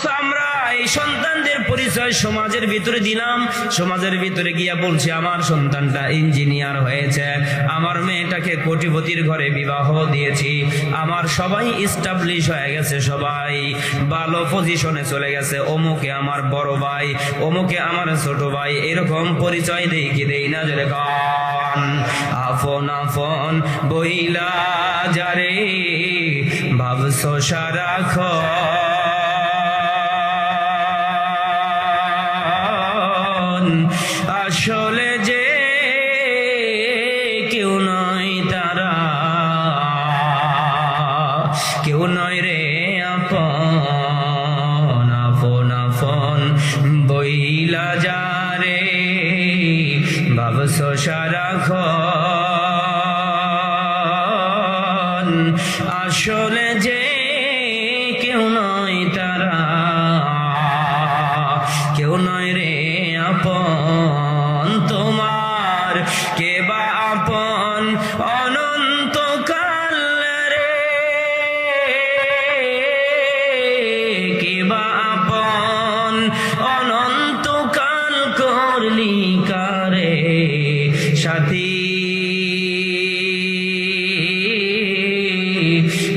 অথচ আমরা এই সন্তানদের পরিচয় সমাজের ভিতরে দিলাম, সমাজের ভিতরে গিয়া বলছি আমার সন্তানটা ইঞ্জিনিয়ার হয়েছে, আমার মেয়েটাকে কোটিপতির ঘরে বিবাহ দিয়েছি, আমার সবাই এস্টাবলিশ হয়ে গেছে, সবাই ভালো পজিশনে চলে গেছে, অমুকে আমার বড় ভাই, অমুকে আমার ছোট ভাই, এরকম পরিচয় দেই কি দেই না? জোরে গান। আপন আপন বইলা যারে ভাবছো সারাক্ষণ, আসলে যে কেউ নয় তারা, কেউ নয় রে আপন। আপন আপন বইলা যারে ভাবছো সারাক্ষণ, আসলে যে কেউ নয় তারা, কেউ নয় রে আপন। তোমার কে বা আপন অনন্তকাল রে, কে বা আপন অনন্তকাল করলি কারে সাথী,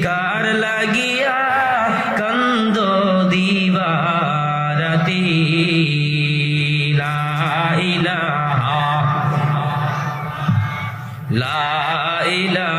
কার লাগিয়া কান্দ দিবারাতি। লা ইলাহা লা ইলাহা